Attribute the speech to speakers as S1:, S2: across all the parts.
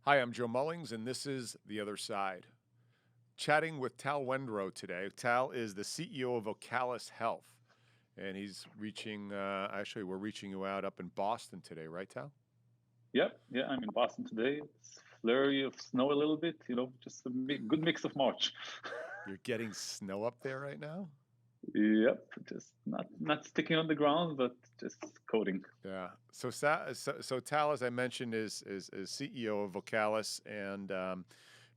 S1: Hi, I'm Joe Mullings, and this is The Other Side. Chatting with Tal Wenderow today. Tal is the CEO of Vocalis Health, and he's actually, we're reaching you out up in Boston today, right, Tal?
S2: Yep, yeah, I'm in Boston today. It's flurry of snow a little bit, just a good mix of March.
S1: You're getting snow up there right now?
S2: Yep, just not sticking on the ground, but just coating.
S1: Yeah. So Tal, as I mentioned, is CEO of Vocalis, and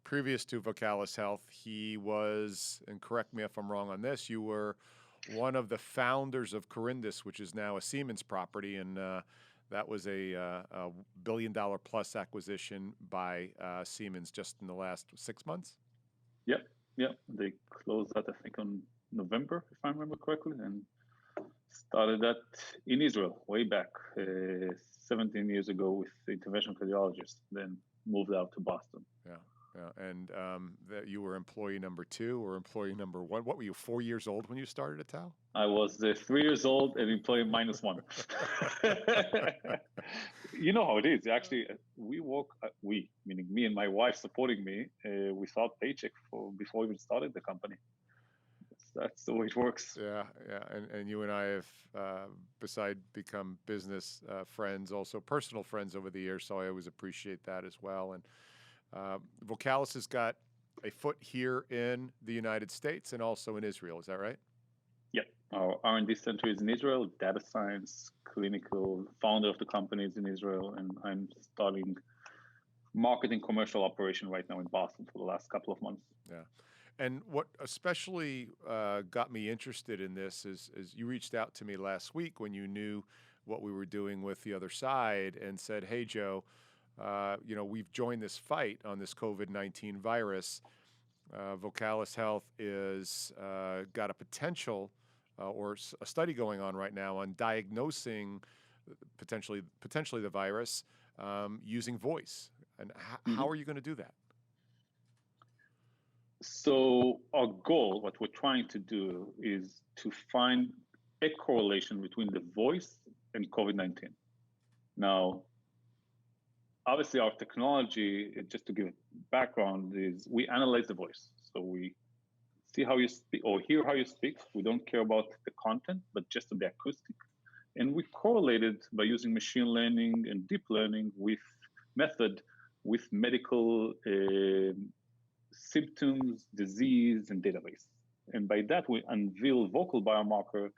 S1: previous to Vocalis Health, he was, and correct me if I'm wrong on this, you were one of the founders of Corindus, which is now a Siemens property, and that was a billion-dollar plus acquisition by Siemens just in the last 6 months.
S2: Yep, yep. They closed that, I think, on November, if I remember correctly, and started that in Israel way back 17 years ago with interventional cardiologists, then moved out to Boston.
S1: Yeah. Yeah, and that you were employee number 2 or employee number 1. What were you, 4 years old when you started at Tal?
S2: I was 3 years old and employee -1. You know how it is. Actually, we, meaning me and my wife supporting me, without paycheck before we even started the company. That's the way it works.
S1: Yeah, yeah, and you and I have, beside become business friends, also personal friends over the years, so I always appreciate that as well. And Vocalis has got a foot here in the United States and also in Israel. Is that right?
S2: Yep. Our R&D center is in Israel, data science, clinical, founder of the company is in Israel, and I'm starting marketing commercial operation right now in Boston for the last couple of months.
S1: Yeah. And what especially got me interested in this is you reached out to me last week when you knew what we were doing with The Other Side and said, hey, Joe, we've joined this fight on this COVID-19 virus. Vocalis Health is got a potential or a study going on right now on diagnosing potentially the virus using voice. And how are you going to do that?
S2: So our goal, what we're trying to do, is to find a correlation between the voice and COVID-19. Now, obviously, our technology, just to give background, is we analyze the voice. So we see how you speak or hear how you speak. We don't care about the content, but just the acoustic. And we correlate it by using machine learning and deep learning with medical symptoms, disease, and database. And by that, we unveil vocal biomarker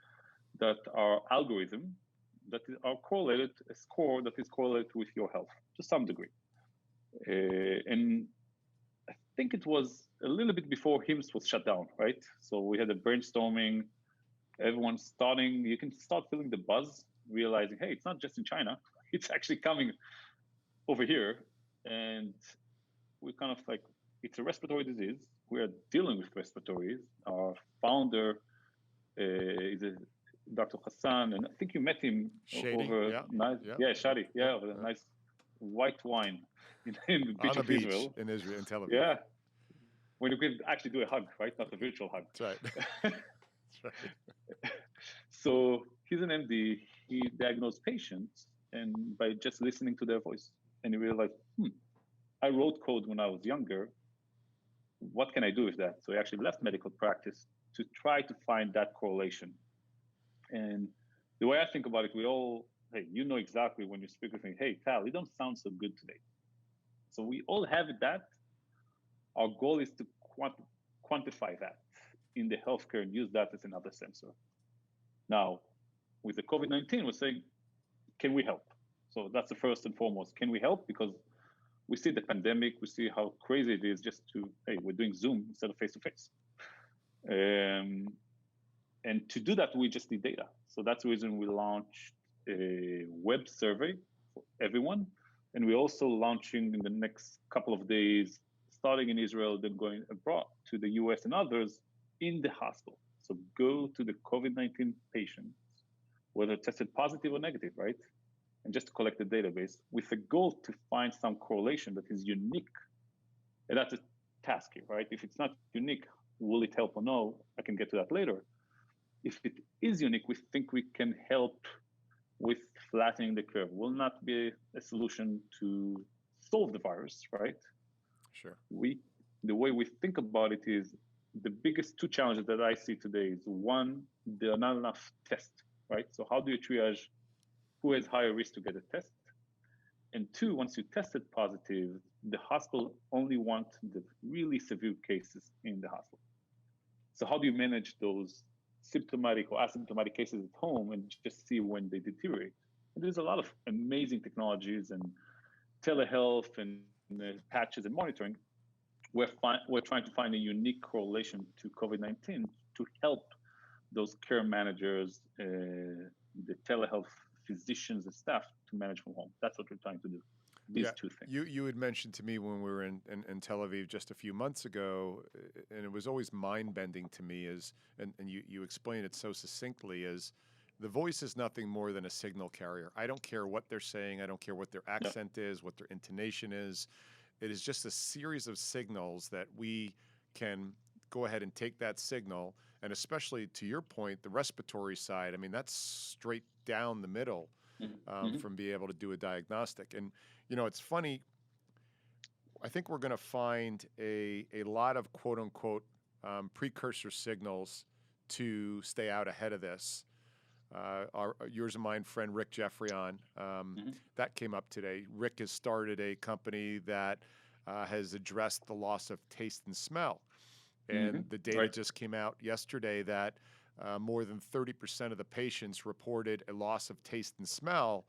S2: that are algorithm that are correlated, a score that is correlated with your health to some degree. And I think it was a little bit before HIMSS was shut down, right? So we had a brainstorming, everyone starting, you can start feeling the buzz, realizing, hey, it's not just in China, it's actually coming over here. And we kind of like, it's a respiratory disease. We are dealing with respiratories. Our founder is Dr. Hassan, and I think you met him
S1: Shady,
S2: over Shadi, over a nice white wine in the beach of Israel.
S1: In Tel Aviv.
S2: Yeah, when you could actually do a hug, right? Not a virtual hug.
S1: That's right. That's right.
S2: So he's an MD. He diagnosed patients, and by just listening to their voice, and he realized, I wrote code when I was younger. What can I do with that? So he actually left medical practice to try to find that correlation. And the way I think about it, hey, you know exactly when you speak with me, hey, Tal, you don't sound so good today. So we all have that. Our goal is to quantify that in the healthcare and use that as another sensor. Now, with the COVID-19, we're saying, can we help? So that's the first and foremost. Can we help? Because we see the pandemic, we see how crazy it is just hey, we're doing Zoom instead of face-to-face. And to do that, we just need data. So that's the reason we launched a web survey for everyone. And we're also launching in the next couple of days, starting in Israel, then going abroad to the US and others in the hospital. So go to the COVID-19 patients, whether tested positive or negative, right? And just to collect the database with a goal to find some correlation that is unique. And that's a task here, right? If it's not unique, will it help or no? I can get to that later. If it is unique, we think we can help with flattening the curve. Will not be a solution to solve the virus, right?
S1: Sure.
S2: We The way we think about it is the biggest two challenges that I see today is one, there are not enough tests, right? So how do you triage who has higher risk to get a test? And two, once you tested positive, the hospital only want the really severe cases in the hospital. So how do you manage those symptomatic or asymptomatic cases at home and just see when they deteriorate? And there's a lot of amazing technologies and telehealth and patches and monitoring. We're trying to find a unique correlation to COVID-19 to help those care managers, the telehealth physicians and staff to manage from home. That's what we're trying to do. These
S1: Yeah,
S2: two things.
S1: you had mentioned to me when we were in Tel Aviv just a few months ago, and it was always mind bending to me, and you explain it so succinctly, as the voice is nothing more than a signal carrier. I don't care what they're saying, I don't care what their
S2: Yeah.
S1: accent is, what their intonation is. It is just a series of signals that we can go ahead and take that signal, and especially to your point, the respiratory side. I mean, that's straight down the middle
S2: Mm-hmm.
S1: from being able to do a diagnostic. And it's funny. I think we're going to find a lot of quote unquote precursor signals to stay out ahead of this. Yours and mine friend Rick Jeffrion,
S2: Mm-hmm.
S1: that came up today. Rick has started a company that has addressed the loss of taste and smell.
S2: Mm-hmm.
S1: And the data
S2: Right.
S1: just came out yesterday that more than 30% of the patients reported a loss of taste and smell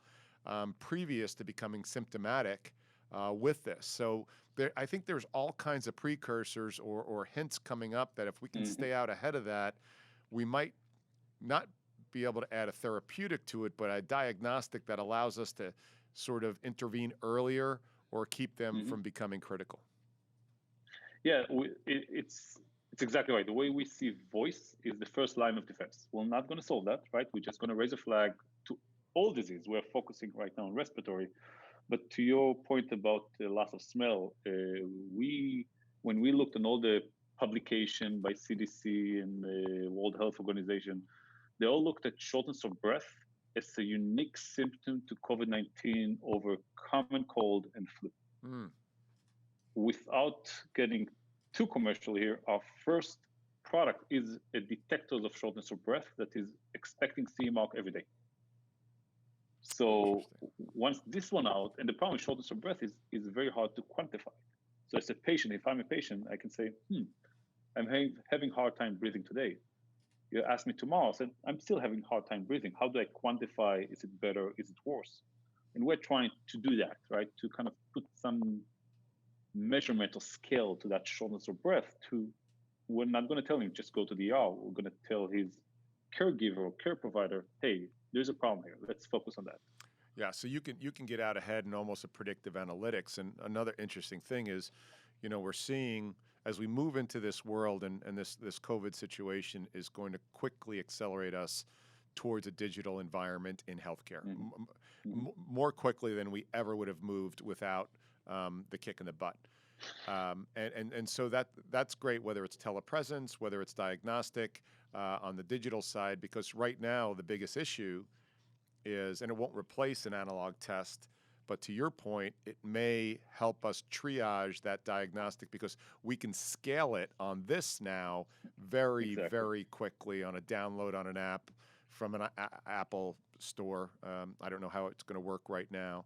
S1: previous to becoming symptomatic with this. So I think there's all kinds of precursors or hints coming up that if we can
S2: Mm-hmm.
S1: stay out ahead of that, we might not be able to add a therapeutic to it, but a diagnostic that allows us to sort of intervene earlier or keep them
S2: Mm-hmm.
S1: from becoming critical.
S2: Yeah, it's exactly right. The way we see voice is the first line of defense. We're not going to solve that, right? We're just going to raise a flag to all disease. We're focusing right now on respiratory. But to your point about the loss of smell, we when we looked on all the publication by CDC and the World Health Organization, they all looked at shortness of breath as a unique symptom to COVID-19 over common cold and flu.
S1: Mm,
S2: Without getting too commercial here, our first product is a detector of shortness of breath that is expecting CE mark every day. So
S1: interesting.
S2: once this one out, and the problem with shortness of breath is very hard to quantify. So as a patient, if I'm a patient, I can say, I'm having hard time breathing today. You ask me tomorrow, I said, I'm still having hard time breathing. How do I quantify? Is it better? Is it worse? And we're trying to do that, right? To kind of put some measurement or scale to that shortness of breath. We're not going to tell him just go to the ER. We're going to tell his caregiver or care provider, hey, there's a problem here. Let's focus on that.
S1: Yeah, so you can get out ahead in almost a predictive analytics. And another interesting thing is, we're seeing as we move into this world and this COVID situation is going to quickly accelerate us towards a digital environment in healthcare more quickly than we ever would have moved without the kick in the butt. And so that's great, whether it's telepresence, whether it's diagnostic on the digital side, because right now the biggest issue is, and it won't replace an analog test, but to your point, it may help us triage that diagnostic because we can scale it on this now very,
S2: Exactly.
S1: very quickly on a download on an app from an Apple store. I don't know how it's going to work right now.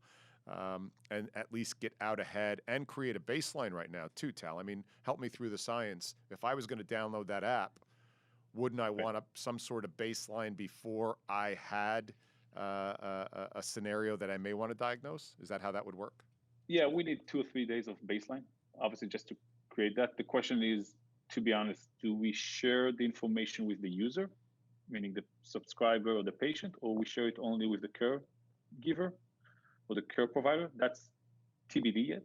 S1: And at least get out ahead and create a baseline right now too, Tal. I mean, help me through the science. If I was going to download that app, wouldn't I want some sort of baseline before I had a scenario that I may want to diagnose? Is that how that would work?
S2: Yeah, we need 2 or 3 days of baseline, obviously, just to create that. The question is, to be honest, do we share the information with the user, meaning the subscriber or the patient, or we share it only with the caregiver or the care provider? That's TBD yet.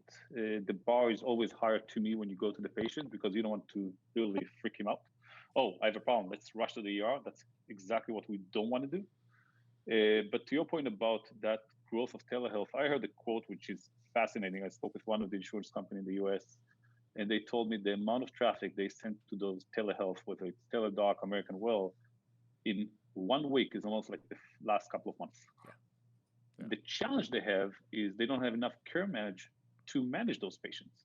S2: The bar is always higher to me when you go to the patient because you don't want to really freak him out. Oh, I have a problem. Let's rush to the ER. That's exactly what we don't want to do. But to your point about that growth of telehealth, I heard a quote which is fascinating. I spoke with one of the insurance company in the US, and they told me the amount of traffic they sent to those telehealth, whether it's Teladoc, American Well, in 1 week is almost like the last couple of months.
S1: Yeah. Yeah.
S2: The challenge they have is they don't have enough care to manage those patients.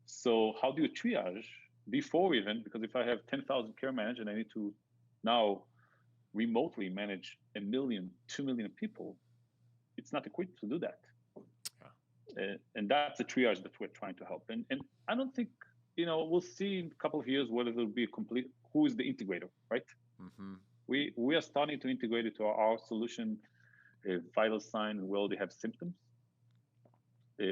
S2: So how do you triage before even? Because if I have 10,000 care managers and I need to now remotely manage 1 million, 2 million people, it's not equipped to do that. And that's the triage that we're trying to help. And I don't think, we'll see in a couple of years whether there'll be a complete, who is the integrator, right? Mm-hmm. We are starting to integrate it to our solution, vital sign. We already have symptoms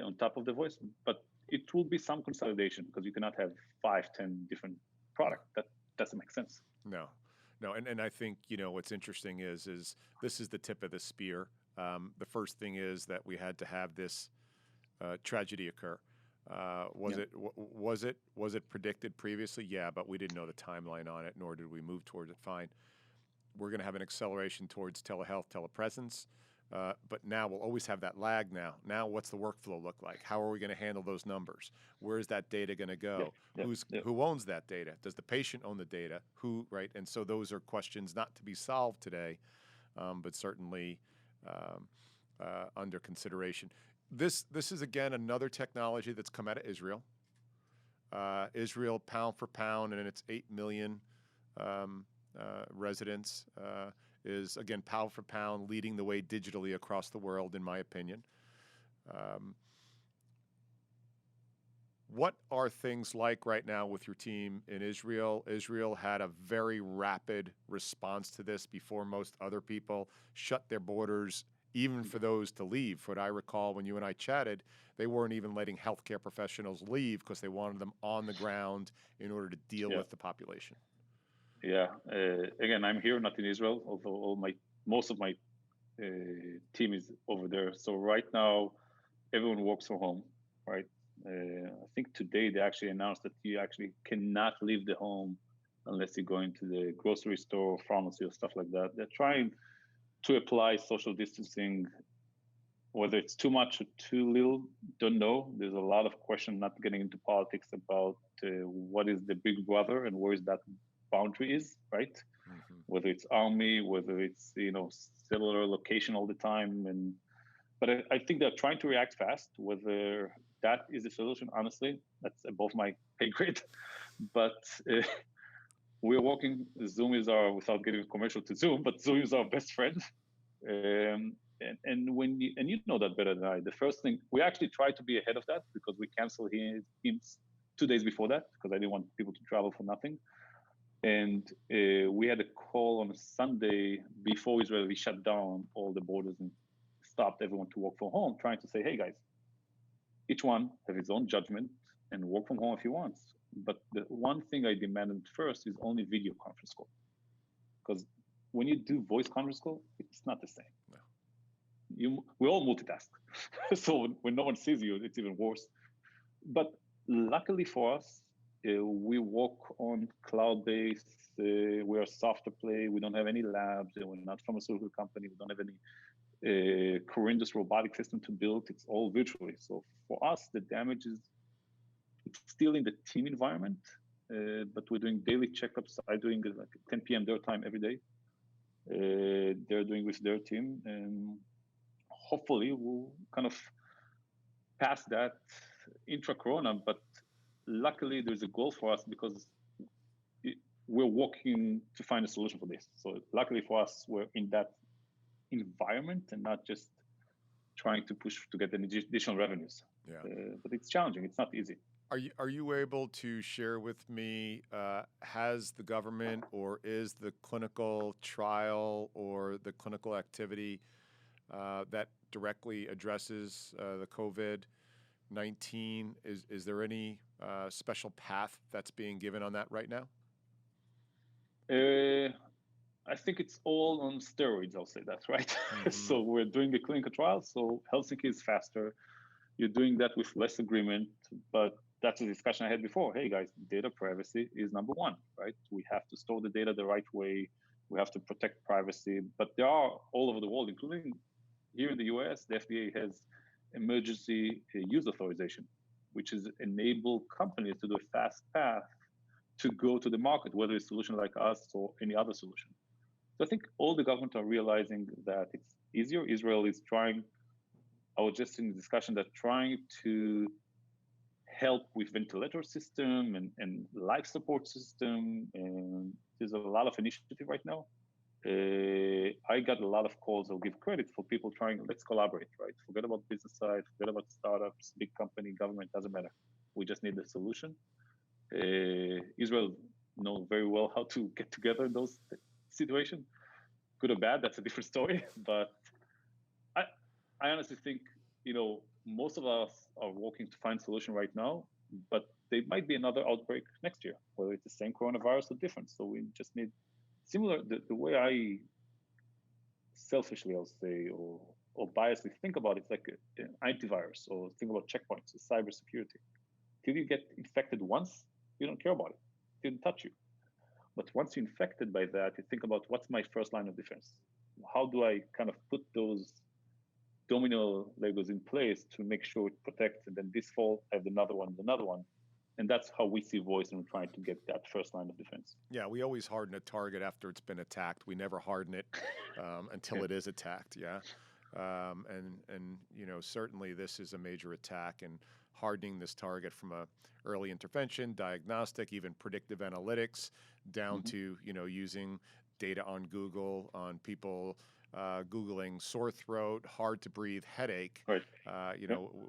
S2: on top of the voice, but it will be some consolidation because you cannot have 5-10 different products. That doesn't make sense.
S1: No, and I think what's interesting is this is the tip of the spear. The first thing is that we had to have this tragedy occur. Was it predicted previously? Yeah, but we didn't know the timeline on it, nor did we move towards it. Fine. We're going to have an acceleration towards telehealth, telepresence. But now we'll always have that lag now. Now what's the workflow look like? How are we going to handle those numbers? Where is that data going to go? Who owns that data? Does the patient own the data? Who, right? And so those are questions not to be solved today, but certainly under consideration. This is, again, another technology that's come out of Israel. Israel, pound for pound, and its 8 million residents, is, again, pound for pound, leading the way digitally across the world, in my opinion. What are things like right now with your team in Israel? Israel had a very rapid response to this before most other people shut their borders, even for those to leave. What I recall when you and I chatted, they weren't even letting healthcare professionals leave because they wanted them on the ground in order to deal with the population.
S2: Yeah. Again, I'm here, not in Israel, although most of my team is over there. So right now, everyone works from home, right? I think today they actually announced that you actually cannot leave the home unless you go into the grocery store or pharmacy or stuff like that. They're trying to apply social distancing. Whether it's too much or too little, don't know. There's a lot of questions, not getting into politics, about what is the big brother and where is that boundary is, right? Mm-hmm. Whether it's army, whether it's cellular location all the time, but I think they're trying to react fast. Whether that is the solution, honestly, that's above my pay grade. But we're working. Zoom is without getting commercial to Zoom, but Zoom is our best friend. And when you know that better than I, the first thing we actually tried to be ahead of that because we canceled him 2 days before that because I didn't want people to travel for nothing. And we had a call on a Sunday before Israel shut down all the borders and stopped everyone to work from home, trying to say, hey guys, each one have his own judgment and work from home if he wants. But the one thing I demanded first is only video conference call. Because when you do voice conference call, it's not the same. No. We all multitask. So when no one sees you, it's even worse. But luckily for us, we work on cloud-based. We're a software play. We don't have any labs. We're not a pharmaceutical company. We don't have any horrendous robotic system to build. It's all virtually. So for us, the damage is it's still in the team environment, but we're doing daily checkups. I'm doing like 10 p.m. their time every day. They're doing with their team, and hopefully we'll kind of pass that intra-corona. But luckily, there's a goal for us because we're working to find a solution for this. So luckily for us, we're in that environment and not just trying to push to get additional revenues. Yeah. But it's challenging. It's not easy.
S1: Are you able to share with me, has the government or is the clinical trial or the clinical activity that directly addresses the COVID-19, is there any special path that's being given on that right now?
S2: I think it's all on steroids, I'll say that, right? Mm-hmm. So we're doing a clinical trial, so Helsinki is faster. You're doing that with less agreement, but that's a discussion I had before. Hey guys, data privacy is number one, right? We have to store the data the right way. We have to protect privacy, but there are all over the world, including here in the US, the FDA has emergency use authorization, which is enable companies to do a fast path to go to the market, whether it's a solution like us or any other solution. So I think all the governments are realizing that it's easier. Israel is trying I was just in a discussion that trying to help with ventilator system and life support system, and there's a lot of initiative right now. I got a lot of calls. I'll give credit for people trying. Let's collaborate, right? Forget about business side. Forget about startups, big company, government. Doesn't matter. We just need the solution. Israel know very well how to get together in those situations. Good or bad, that's a different story. But I, I honestly think most of us are working to find solution right now. But there might be another outbreak next year, whether it's the same coronavirus or different. So we just need similar. The way I selfishly, I'll say, or biasly think about it, it's like an antivirus, or think about checkpoints, or cybersecurity. Till you get infected once, you don't care about it. It didn't touch you. But once you're infected by that, you think about what's my first line of defense? How do I kind of put those domino Legos in place to make sure it protects, and then this fall, I have another one. And that's how we see voice, and we're trying to get that first line of defense.
S1: Yeah, we always harden a target after it's been attacked. We never harden it until it is attacked. Yeah, and certainly this is a major attack, and hardening this target from a early intervention, diagnostic, even predictive analytics, down to using data on Google on people Googling sore throat, hard to breathe, headache.
S2: Right.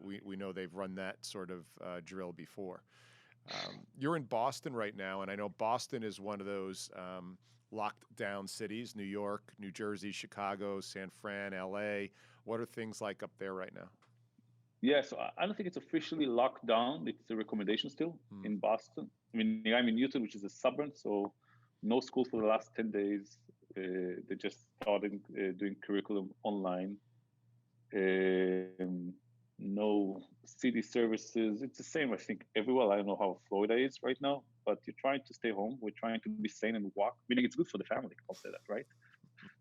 S1: We know they've run that sort of drill before. You're in Boston right now, and I know Boston is one of those locked down cities. New York, New Jersey, Chicago, San Fran, LA. What are things like up there right now?
S2: Yeah, so I don't think it's officially locked down. It's a recommendation still in Boston. I mean, I'm in Newton, which is a suburb, so no school for the last 10 days. They just started doing curriculum online. No city services. It's the same, I think, everywhere. I don't know how Florida is right now, but you're trying to stay home. We're trying to be sane and walk, meaning it's good for the family. I'll say that, right?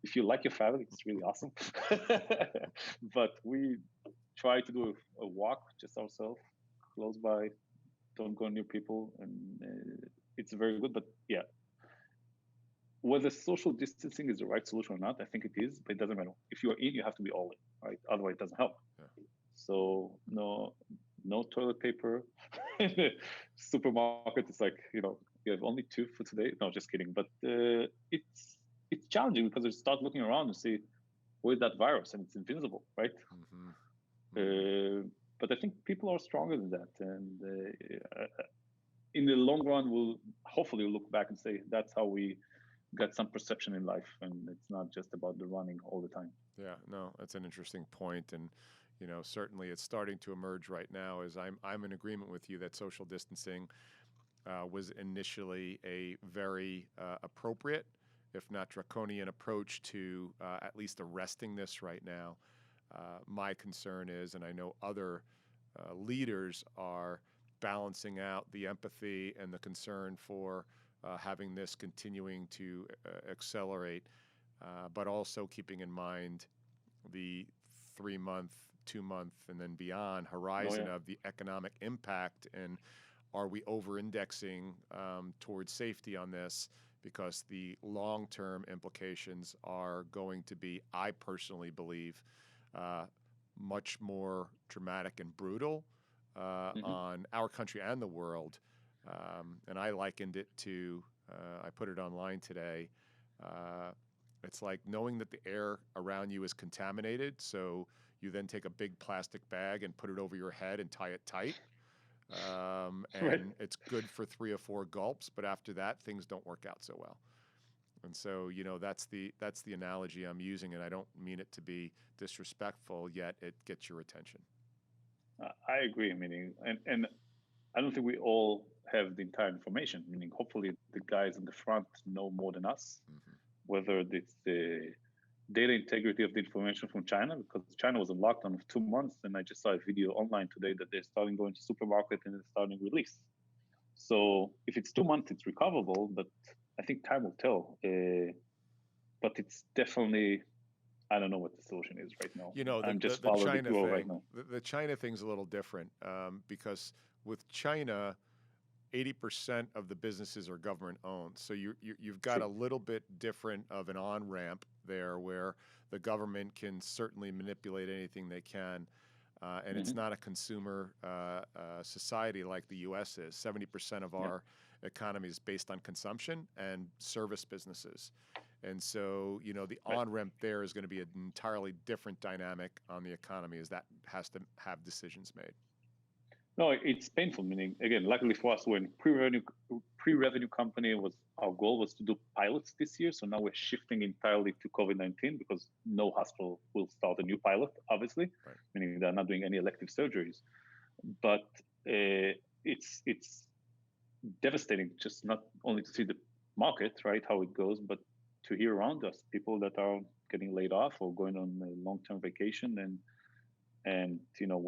S2: If you like your family, it's really awesome. But we try to do a walk just ourselves, close by, don't go near people, and it's very good. But yeah, whether social distancing is the right solution or not, I think it is, but it doesn't matter. If you are in, you have to be all in, right? Otherwise, it doesn't help. Yeah. So no toilet paper. Supermarket, it's like, you have only 2 for today. No, just kidding. But it's challenging because you start looking around and see where's that virus, and it's invisible, right? But I think people are stronger than that, and in the long run, we'll hopefully look back and say that's how we got some perception in life, and it's not just about the running all the time.
S1: Yeah, no, that's an interesting point, and certainly it's starting to emerge right now. As I'm in agreement with you that social distancing was initially a very appropriate, if not draconian, approach to at least arresting this right now. My concern is, and I know other leaders are balancing out the empathy and the concern for having this continuing to accelerate, but also keeping in mind the 3-month, 2-month, and then beyond horizon of the economic impact. And are we over-indexing towards safety on this? Because the long-term implications are going to be, I personally believe, much more dramatic and brutal on our country and the world. And I likened it to, I put it online today, it's like knowing that the air around you is contaminated, so you then take a big plastic bag and put it over your head and tie it tight. And it's good for 3 or 4 gulps, but after that, things don't work out so well. And so, that's the analogy I'm using, and I don't mean it to be disrespectful, yet it gets your attention.
S2: I agree, meaning, and I don't think we all have the entire information, meaning hopefully the guys in the front know more than us, whether it's the data integrity of the information from China, because China was in lockdown for 2 months, and I just saw a video online today that they're starting going to supermarket and they're starting release. So if it's 2 months, it's recoverable, but I think time will tell. But it's definitely, I don't know what the solution is right now. I'm just following the China right now.
S1: The China thing's a little different because with China, 80% of the businesses are government owned. So you've got a little bit different of an on-ramp there where the government can certainly manipulate anything they can. And it's not a consumer society like the U.S. is. 70% of
S2: Yeah.
S1: our economy is based on consumption and service businesses. And so, the
S2: Right.
S1: on-ramp there is going to be an entirely different dynamic on the economy as that has to have decisions made.
S2: No, it's painful. Meaning, again, luckily for us, we're in pre-revenue company. Our goal was to do pilots this year. So now we're shifting entirely to COVID-19 because no hospital will start a new pilot, obviously,
S1: Right.
S2: meaning they're not doing any elective surgeries. But it's devastating, just not only to see the market, right, how it goes, but to hear around us people that are getting laid off or going on a long-term vacation, and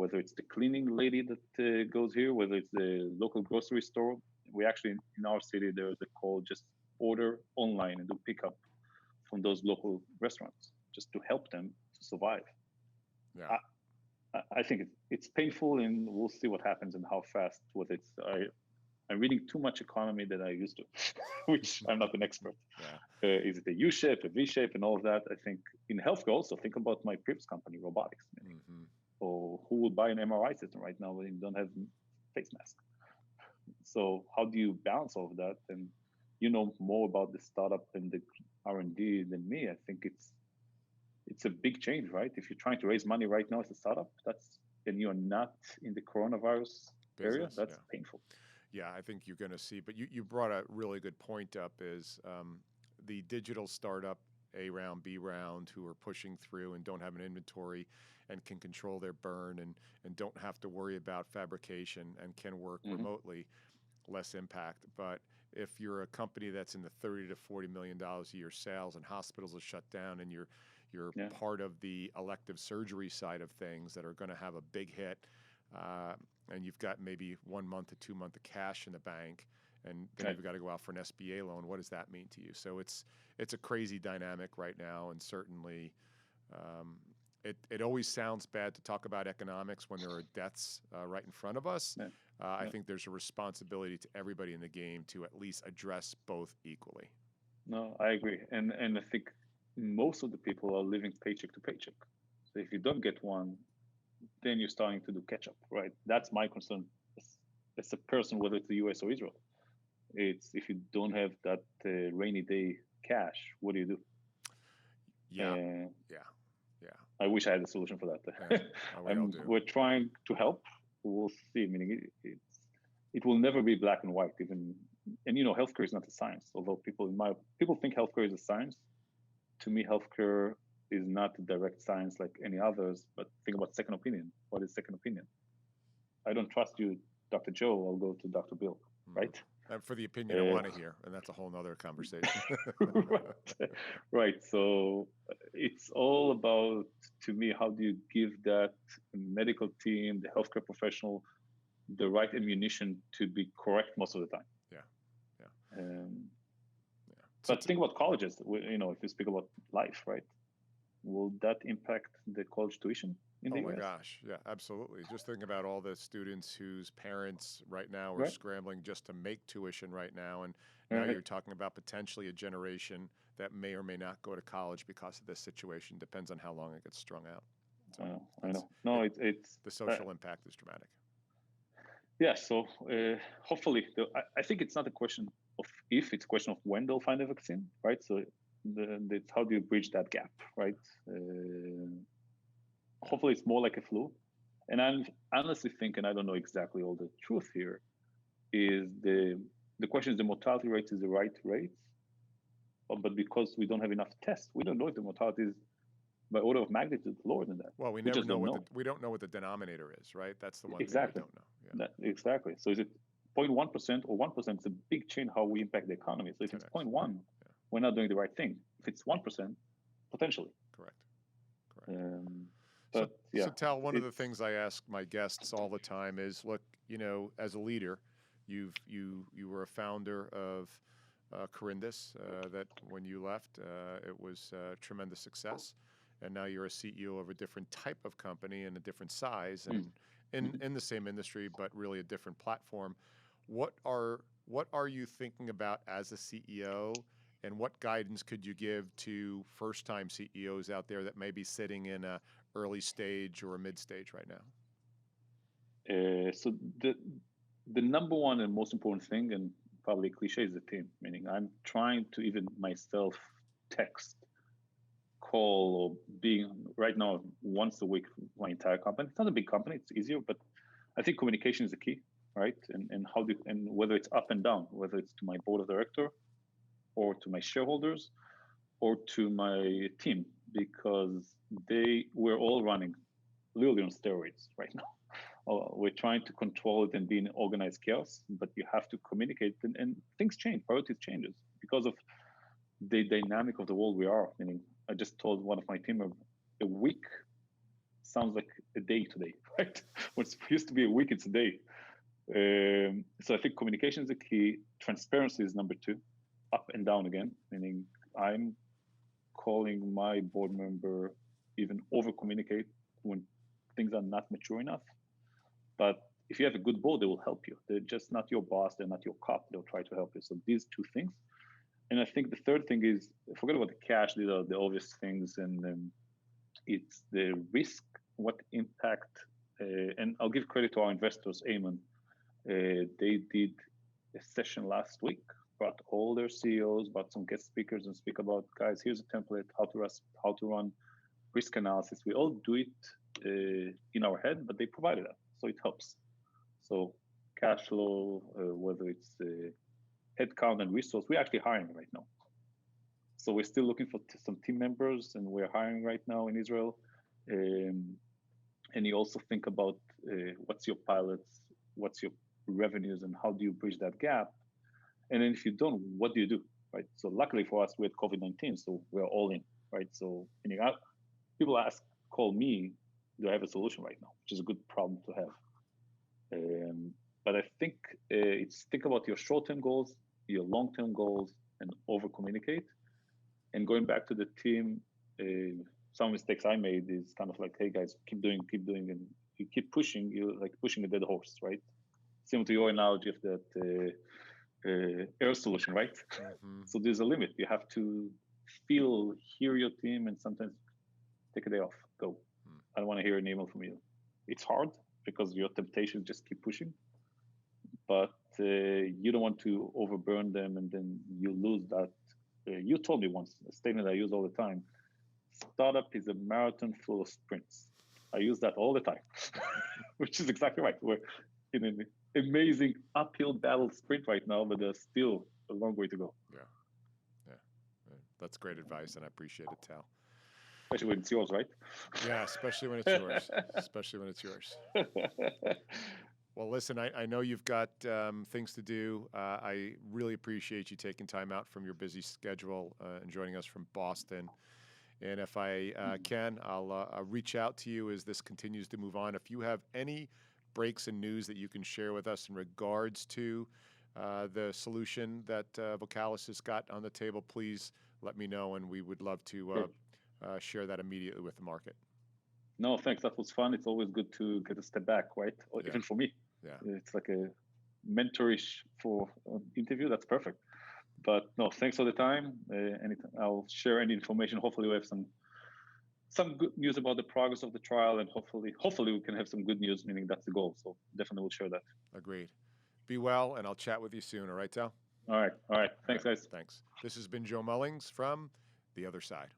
S2: whether it's the cleaning lady that goes here, whether it's the local grocery store. We actually, in our city, there's a call, just order online and do pickup from those local restaurants just to help them to survive.
S1: Yeah.
S2: I think it's painful, and we'll see what happens and how fast. With it, I'm reading too much economy that I used to, which I'm not an expert.
S1: Yeah.
S2: Is it a U shape, a V shape, and all of that? I think in healthcare also, think about my previous company, robotics.
S1: Mm-hmm.
S2: Or who would buy an MRI system right now when you don't have face mask? So how do you balance all of that? And you know more about the startup and the R&D than me. I think it's a big change, right? If you're trying to raise money right now as a startup, and you're not in the coronavirus area, that's painful.
S1: Yeah, I think you're going to see. But you brought a really good point up, is the digital startup A round, B round, who are pushing through and don't have an inventory and can control their burn and don't have to worry about fabrication and can work remotely, less impact. But if you're a company that's in the $30 to $40 million a year sales and hospitals are shut down, and you're part of the elective surgery side of things that are going to have a big hit, and you've got maybe 1 month to 2 months of cash in the bank, and then you've got to go out for an SBA loan. What does that mean to you? So it's a crazy dynamic right now, and certainly it always sounds bad to talk about economics when there are deaths right in front of us. I think there's a responsibility to everybody in the game to at least address both equally.
S2: No, I agree, and I think most of the people are living paycheck to paycheck. So if you don't get one, then you're starting to do catch up, right? That's my concern as a person, whether it's the US or Israel. It's if you don't have that rainy day cash, what do you do?
S1: Yeah.
S2: I wish I had a solution for that. We're trying to help. We'll see. Meaning it will never be black and white. And healthcare is not a science. Although people think healthcare is a science. To me, healthcare is not a direct science like any others. But think about second opinion. What is second opinion? I don't trust you, Dr. Joe. I'll go to Dr. Bill, right?
S1: For the opinion I want to hear, and that's a whole nother conversation.
S2: Right. So it's all about, to me, how do you give that medical team, the healthcare professional, the right ammunition to be correct most of the time. But think about colleges. If you speak about life, right? Will that impact the college tuition in the US?
S1: Oh my gosh, yeah, absolutely. Just think about all the students whose parents right now are scrambling just to make tuition right now, and now you're talking about potentially a generation that may or may not go to college because of this situation. Depends on how long it gets strung out.
S2: So I know. No, it's
S1: the social impact is dramatic.
S2: Yeah. So hopefully, I think it's not a question of if; it's a question of when they'll find a vaccine, right? So it's how do you bridge that gap, right? Hopefully it's more like a flu. And I'm honestly thinking, I don't know exactly all the truth here, is the question is the mortality rate is the right rate, but because we don't have enough tests, we don't know if the mortality is by order of magnitude lower than that.
S1: Well, we never know we don't know what the denominator is, right? That's the one thing we don't know.
S2: Exactly. So is it 0.1% or 1%? It's a big change how we impact the economy. So if it's 0.1, we're not doing the right thing. If it's 1%, potentially.
S1: Correct.
S2: So
S1: Tal, one of the things I ask my guests all the time is, look, as a leader, you were a founder of Corindus, that when you left, it was tremendous success, and now you're a CEO of a different type of company and a different size, and in the same industry, but really a different platform. What are you thinking about as a CEO? And what guidance could you give to first-time CEOs out there that may be sitting in a early stage or a mid stage right now?
S2: So the number one and most important thing, and probably cliche, is the team. Meaning, I'm trying to even myself text, call, or being right now once a week my entire company. It's not a big company; it's easier, but I think communication is the key, right? And how do and whether it's up and down, whether it's to my board of director or to my shareholders or to my team, because we're all running literally on steroids right now. We're trying to control it and be in organized chaos, but you have to communicate, and things change, priorities changes because of the dynamic of the world we are. Meaning, I just told one of my team a week sounds like a day today, right? What's used to be a week, it's a day. So I think communication is the key. Transparency is number two, up and down again, meaning I'm calling my board member, even over communicate when things are not mature enough. But if you have a good board, they will help you. They're just not your boss. They're not your cop. They'll try to help you. So these two things. And I think the third thing is, forget about the cash. These are the obvious things. And it's the risk, what impact. And I'll give credit to our investors, Amen. They did a session last week, brought all their CEOs, brought some guest speakers and speak about, guys, here's a template, how to run risk analysis. We all do it in our head, but they provided that. So it helps. So cash flow, whether it's headcount and resource, we're actually hiring right now. So we're still looking for some team members, and we're hiring right now in Israel. And you also think about what's your pilots, what's your revenues, and how do you bridge that gap? And then if you don't, what do you do, right? So luckily for us, we had COVID-19, so we're all in, right? So people call me, do I have a solution right now? Which is a good problem to have. But I think it's think about your short-term goals, your long-term goals, and over-communicate. And going back to the team, some mistakes I made is kind of like, hey guys, keep doing, and you keep pushing, you're like pushing a dead horse, right? Similar to your analogy of that air solution, right? Mm-hmm. So there's a limit. You have to hear your team, and sometimes take a day off, go. I don't want to hear an email from you. It's hard because your temptations just keep pushing, but you don't want to overburn them, and then you lose that. You told me once, a statement I use all the time, startup is a marathon full of sprints. I use that all the time, which is exactly right. We're in an amazing uphill battle sprint right now, but there's still a long way to go.
S1: Yeah. That's great advice, and I appreciate it, Tal.
S2: Especially when it's yours, right?
S1: Yeah, especially when it's yours. Especially when it's yours. Well, listen, I know you've got things to do. I really appreciate you taking time out from your busy schedule and joining us from Boston. And if I can, I'll reach out to you as this continues to move on. If you have any breaks in news that you can share with us in regards to the solution that Vocalis has got on the table, please let me know, and we would love to share that immediately with the market.
S2: No, thanks. That was fun. It's always good to get a step back, right? Or even for me. Yeah. It's like a mentorish for an interview. That's perfect. But no, thanks for the time. Anytime. I'll share any information. Hopefully we have some good news about the progress of the trial, and hopefully we can have some good news, meaning that's the goal. So definitely we'll share that.
S1: Agreed. Be well, and I'll chat with you soon. All right, Tal?
S2: All right. Thanks, guys.
S1: Thanks. This has been Joe Mullings from The Other Side.